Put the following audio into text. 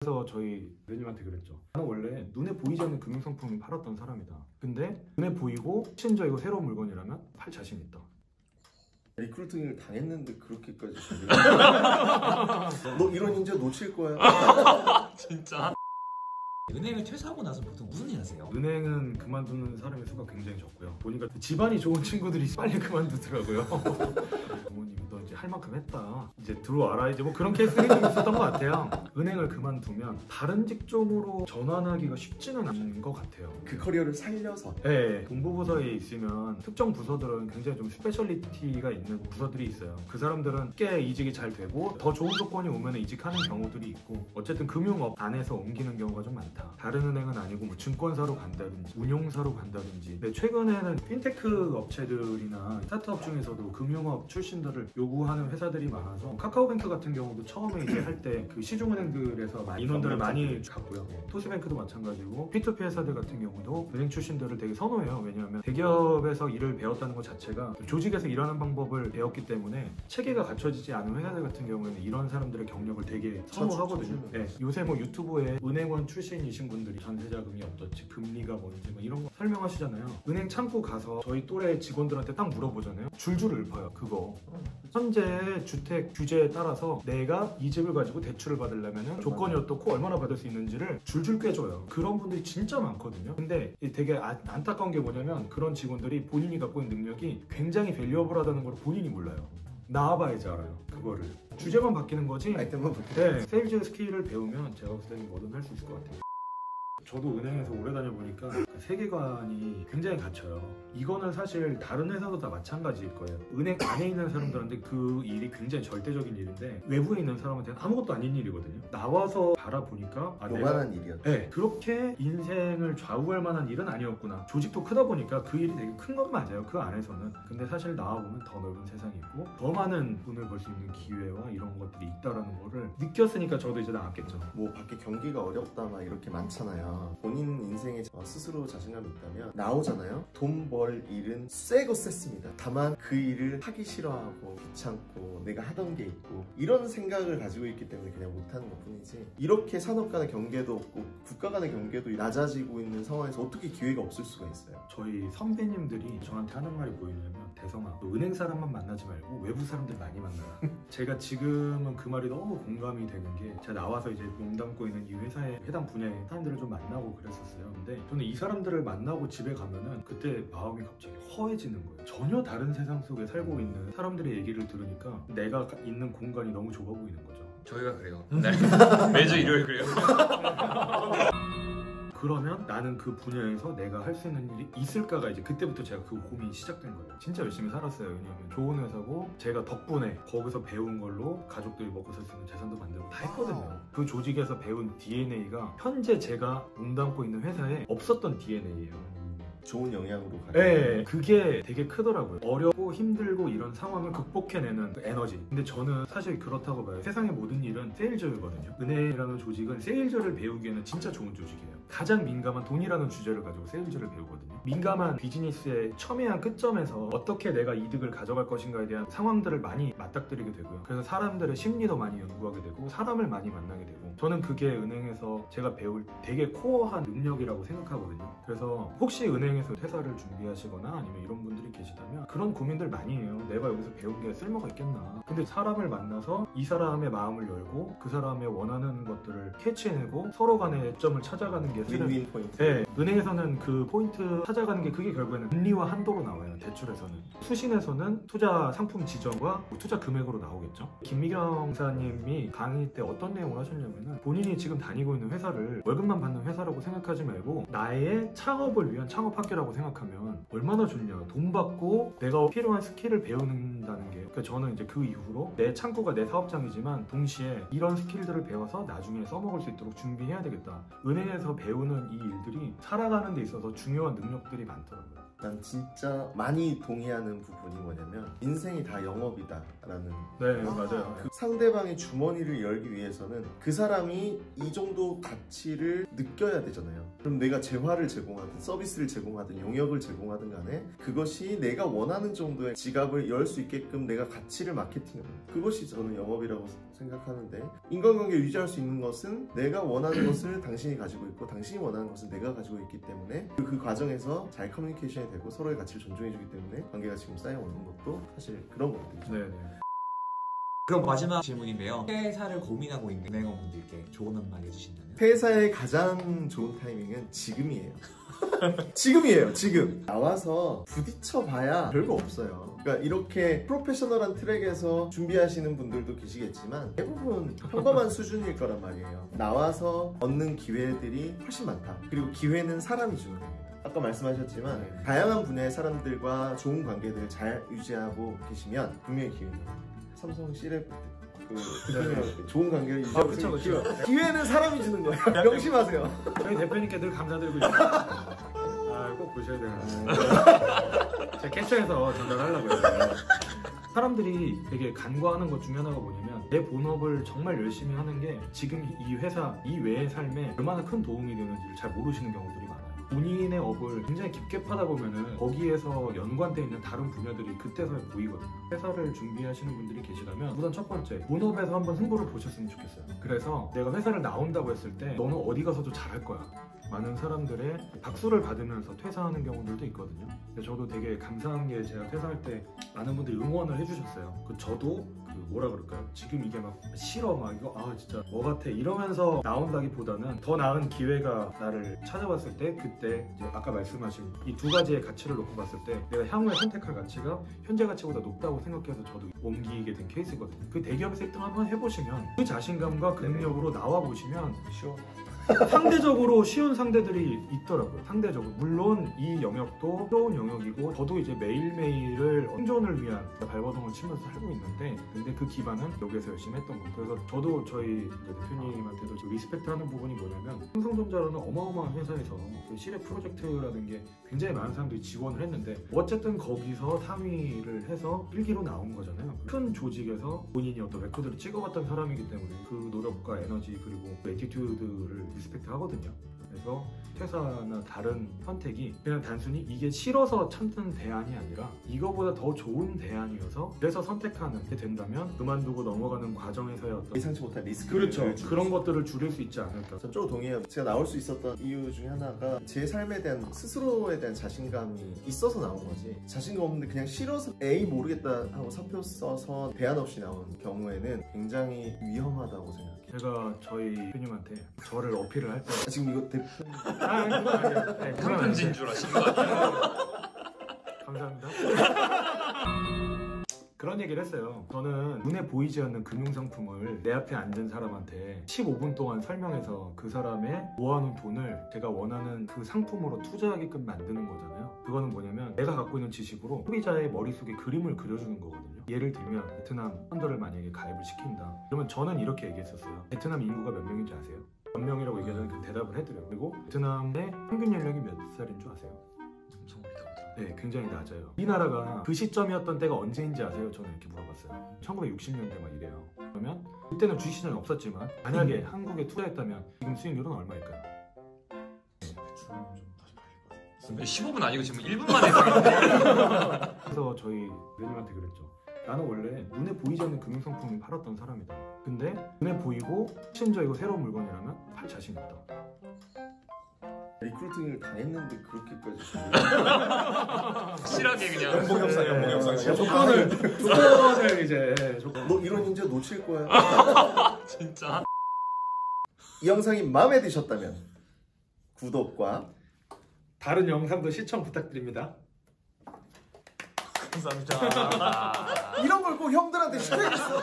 그래서 저희 대표님한테 그랬죠. 나는 원래 눈에 보이지 않는 금융상품을 팔았던 사람이다. 근데 눈에 보이고 심지어 이거 새로운 물건이라면 팔 자신 있다. 리크루팅을 당했는데 그렇게까지 너 이런 인재 놓칠 거야. 진짜? 은행을 퇴사하고 나서 보통 무슨 일 하세요? 은행은 그만두는 사람의 수가 굉장히 적고요. 보니까 집안이 좋은 친구들이 빨리 그만두더라고요. 부모님이 너 이제 할 만큼 했다, 이제 들어와라, 이제 뭐 그런 케이스가 좀 있었던 것 같아요. 은행을 그만두면 다른 직종으로 전환하기가 쉽지는 않은 것 같아요. 그 커리어를 살려서. 네, 본부부서에 있으면 특정 부서들은 굉장히 좀 스페셜리티가 있는 부서들이 있어요. 그 사람들은 쉽게 이직이 잘 되고 더 좋은 조건이 오면 이직하는 경우들이 있고, 어쨌든 금융업 안에서 옮기는 경우가 좀 많다. 다른 은행은 아니고 뭐 증권사로 간다든지 운용사로 간다든지. 근데 최근에는 핀테크 업체들이나 스타트업 중에서도 금융업 출신들을 요구하는 회사들이 많아서 카카오뱅크 같은 경우도 처음에 이제 할 때 그 시중은행들에서 인원들을 많이 갖고요. 토스뱅크도 마찬가지고 P2P 회사들 같은 경우도 은행 출신들을 되게 선호해요. 왜냐하면 대기업에서 일을 배웠다는 것 자체가 조직에서 일하는 방법을 배웠기 때문에 체계가 갖춰지지 않은 회사들 같은 경우에는 이런 사람들의 경력을 되게 선호하거든요. 네, 요새 뭐 유튜브에 은행원 출신이신 분들이 전세자금이 어떻지, 금리가 뭔지 뭐 이런 거 설명하시잖아요. 은행 창구 가서 저희 또래 직원들한테 딱 물어보잖아요. 줄줄 읊어요. 그거 현재 주택 규제에 따라서 내가 이 집을 가지고 대출을 받으려면 조건이 어떻고 얼마나 받을 수 있는지를 줄줄 꿰줘요. 그런 분들이 진짜 많거든요. 근데 되게 안타까운 게 뭐냐면 그런 직원들이 본인이 갖고 있는 능력이 굉장히 밸류어블하다는 걸 본인이 몰라요. 나와봐야지 알아요. 그거를 주제만 바뀌는 거지. 아이템만 바뀌는 네, 세일즈 스킬을 배우면 제가 봤을 때 뭐든 할 수 있을 것 같아요. 저도 은행에서 오래 다녀보니까 세계관이 굉장히 갇혀요. 이거는 사실 다른 회사도 다 마찬가지일 거예요. 은행 안에 있는 사람들한테 그 일이 굉장히 절대적인 일인데 외부에 있는 사람한테는 아무것도 아닌 일이거든요. 나와서 바라보니까 요만한 일이었다. 네, 그렇게 인생을 좌우할 만한 일은 아니었구나. 조직도 크다 보니까 그 일이 되게 큰 건 맞아요. 그 안에서는. 근데 사실 나와보면 더 넓은 세상이 있고 더 많은 돈을 벌 수 있는 기회와 이런 것들이 있다라는 거를 느꼈으니까 저도 이제 나왔겠죠. 뭐 밖에 경기가 어렵다 막 이렇게 많잖아요. 본인 인생에 스스로 자신감이 있다면 나오잖아요. 돈 벌 일은 세고 셌습니다. 다만 그 일을 하기 싫어하고 귀찮고 내가 하던 게 있고 이런 생각을 가지고 있기 때문에 그냥 못하는 것 뿐이지, 이렇게 산업 간의 경계도 없고 국가 간의 경계도 낮아지고 있는 상황에서 어떻게 기회가 없을 수가 있어요. 저희 선배님들이 저한테 하는 말이 뭐였냐면, 대성아, 너 은행 사람만 만나지 말고 외부 사람들 많이 만나라. 제가 지금은 그 말이 너무 공감이 되는 게, 제가 나와서 이제 몸담고 있는 이 회사의 해당 분야의 사람들을 좀 만나고 그랬었어요. 근데 저는 이 사람들을 만나고 집에 가면은 그때 마음이 갑자기 허해지는 거예요. 전혀 다른 세상 속에 살고 있는 사람들의 얘기를 들으니까 내가 있는 공간이 너무 좁아 보이는 거죠. 저희가 그래요. 네. 매주 일요일 그래요. 그러면 나는 그 분야에서 내가 할 수 있는 일이 있을까가 이제 그때부터 제가 그 고민이 시작된 거예요. 진짜 열심히 살았어요. 왜냐하면 좋은 회사고 제가 덕분에 거기서 배운 걸로 가족들이 먹고 살 수 있는 재산도 만들고 다 했거든요. 그 조직에서 배운 DNA가 현재 제가 몸담고 있는 회사에 없었던 DNA예요. 좋은 영향으로 가요. 네, 그게 되게 크더라고요. 어렵고 힘들고 이런 상황을 극복해내는 그 에너지. 근데 저는 사실 그렇다고 봐요. 세상의 모든 일은 세일즈거든요. 은행이라는 조직은 세일즈를 배우기에는 진짜 좋은 조직이에요. 가장 민감한 돈이라는 주제를 가지고 세일즈를 배우거든요. 민감한 비즈니스의 첨예한 끝점에서 어떻게 내가 이득을 가져갈 것인가에 대한 상황들을 많이 맞닥뜨리게 되고요. 그래서 사람들의 심리도 많이 연구하게 되고 사람을 많이 만나게 되고, 저는 그게 은행에서 제가 배울 되게 코어한 능력이라고 생각하거든요. 그래서 혹시 은행에서 퇴사를 준비하시거나 아니면 이런 분들이 계시다면 그런 고민들 많이 해요. 내가 여기서 배운 게 쓸모가 있겠나. 근데 사람을 만나서 이 사람의 마음을 열고 그 사람의 원하는 것들을 캐치해내고 서로 간의 점을 찾아가는 게 윈윈 포인트. 네, 은행에서는 그 포인트 찾아가는 게 그게 결국에는 금리와 한도로 나와요. 대출에서는. 수신에서는 투자 상품 지정과 투자 금액으로 나오겠죠. 김미경 사님이 강의 때 어떤 내용을 하셨냐면은, 본인이 지금 다니고 있는 회사를 월급만 받는 회사라고 생각하지 말고 나의 창업을 위한 창업학교라고 생각하면 얼마나 좋냐. 돈 받고 내가 필요한 스킬을 배우는다는 게. 그러니까 저는 이제 그 이후로 내 창구가 내 사업장이지만 동시에 이런 스킬들을 배워서 나중에 써먹을 수 있도록 준비해야 되겠다. 은행에서 배우는 이 일들이 살아가는 데 있어서 중요한 능력들이 많더라고요. 난 진짜 많이 동의하는 부분이 뭐냐면, 인생이 다 영업이다 라는 네, 맞아요. 그 상대방의 주머니를 열기 위해서는 그 사람이 이 정도 가치를 느껴야 되잖아요. 그럼 내가 재화를 제공하든 서비스를 제공하든 용역을 제공하든 간에 그것이 내가 원하는 정도의 지갑을 열 수 있게끔 내가 가치를 마케팅하는, 그것이 저는 영업이라고 생각하는데, 인간관계 유지할 수 있는 것은 내가 원하는 것을 당신이 가지고 있고 당신이 원하는 것을 내가 가지고 있기 때문에 그 과정에서 잘 커뮤니케이션이 되고 서로의 가치를 존중해주기 때문에 관계가 지금 쌓여오는 것도 사실 그런 것들이죠. 네, 네. 그럼 마지막 질문인데요. 퇴사를 고민하고 있는 은행원분들께 조언 한마디 해주신다면? 퇴사의 가장 좋은 타이밍은 지금이에요. 지금이에요. 지금 나와서 부딪혀봐야 별거 없어요. 그러니까 이렇게 프로페셔널한 트랙에서 준비하시는 분들도 계시겠지만 대부분 평범한 수준일 거란 말이에요. 나와서 얻는 기회들이 훨씬 많다. 그리고 기회는 사람이 주는 겁니다. 아까 말씀하셨지만 다양한 분야의 사람들과 좋은 관계들을 잘 유지하고 계시면 분명히 기회는 삼성 C랩 좋은 관계를 유지하고 그쵸. 기회는 사람이 주는 거예요. 명심하세요. 저희 대표님께 늘 감사드리고 있어요. 꼭 보셔야 되나. 제가 캡처해서 전달하려고요. 사람들이 되게 간과하는 것 중에 하나가 뭐냐면 내 본업을 정말 열심히 하는 게 지금 이 회사, 이 외의 삶에 얼마나 큰 도움이 되는지를 잘 모르시는 경우들이 많아요. 본인의 업을 굉장히 깊게 파다 보면은 거기에서 연관되어 있는 다른 분야들이 그때서야 보이거든요. 회사를 준비하시는 분들이 계시다면 우선 첫 번째, 본업에서 한번 승부를 보셨으면 좋겠어요. 그래서 내가 회사를 나온다고 했을 때 너는 어디 가서도 잘할 거야. 많은 사람들의 박수를 받으면서 퇴사하는 경우들도 있거든요. 근데 저도 되게 감사한 게 제가 퇴사할 때 많은 분들이 응원을 해주셨어요. 저도 뭐라 그럴까요? 지금 이게 막 싫어, 막 이거 진짜 뭐 같아 이러면서 나온다기보다는 더 나은 기회가 나를 찾아왔을 때, 그때 이제 아까 말씀하신 이 두 가지의 가치를 놓고 봤을 때 내가 향후에 선택할 가치가 현재 가치보다 높다고 생각해서 저도 옮기게 된 케이스거든요. 그 대기업에서 1등 한번 해보시면 그 자신감과 그 능력으로 나와 보시면 쉬워. 상대적으로 쉬운 상대들이 있더라고요. 상대적으로. 물론 이 영역도 새로운 영역이고 저도 이제 매일매일을 생존을 위한 발버둥을 치면서 살고 있는데, 근데 그 기반은 여기에서 열심히 했던 거예요. 그래서 저도 저희 대표님한테도 리스펙트하는 부분이 뭐냐면, 삼성전자라는 어마어마한 회사에서 그 C랩 프로젝트라는 게 굉장히 많은 사람들이 지원을 했는데 어쨌든 거기서 3위를 해서 1기로 나온 거잖아요. 큰 조직에서 본인이 어떤 레코드를 찍어봤던 사람이기 때문에 그 노력과 에너지 그리고 그 애티튜드를 리스펙트 하거든요. 그래서 퇴사나 다른 선택이 그냥 단순히 이게 싫어서 찾는 대안이 아니라 이거보다 더 좋은 대안이어서 그래서 선택하는 게 된다면 그만두고 넘어가는 과정에서의 어떤 예상치 못한 리스크, 그렇죠. 그런 것들을 줄일 수 있지 않을까. 저쪽으로 동의해요. 제가 나올 수 있었던 이유 중에 하나가 제 삶에 대한 스스로에 대한 자신감이 있어서 나온 거지, 자신감 없는데 그냥 싫어서 에이 모르겠다 하고 사표 써서 대안 없이 나온 경우에는 굉장히 위험하다고 생각해요. 제가 저희 대표님한테 저를 어필을 할 때 지금 이거 대표 그건 아니에요. 네, 그건 아니에요. 편진 줄 아신 것 같아요. 감사합니다. 그런 얘기를 했어요. 저는 눈에 보이지 않는 금융상품을 내 앞에 앉은 사람한테 15분 동안 설명해서 그 사람의 모아놓은 돈을 제가 원하는 그 상품으로 투자하게끔 만드는 거잖아요. 그거는 뭐냐면 내가 갖고 있는 지식으로 소비자의 머릿속에 그림을 그려주는 거거든요. 예를 들면 베트남 펀드를 만약에 가입을 시킨다. 그러면 저는 이렇게 얘기했었어요. 베트남 인구가 몇 명인지 아세요? 몇 명이라고 얘기하면 그 대답을 해드려요. 그리고 베트남의 평균 연령이 몇 살인 줄 아세요? 엄청 어리다고. 네, 굉장히 낮아요. 이 나라가 그 시점이었던 때가 언제인지 아세요? 저는 이렇게 물어봤어요. 1960년대 막 이래요. 그러면 그때는 주식시장이 없었지만 만약에 한국에 투자했다면 지금 수익률은 얼마일까요? 15분 아니고 지금 1분 만에 했어요. 그래서 저희 대표님한테 그랬죠. 나는 원래 눈에 보이지 않는 금융상품을 팔았던 사람이다. 근데 눈에 보이고 심지어 새로운 물건이라면 팔 자신 있다. 리크루팅을 다 했는데 그렇게까지 확실하게 그냥 연봉 협상 조건을 이제 너 이런 인재 놓칠 거야. 진짜. 이 영상이 마음에 드셨다면 구독과 다른 영상도 시청 부탁드립니다. 감사합니다. 이런 걸 꼭 형들한테 시켜야겠어.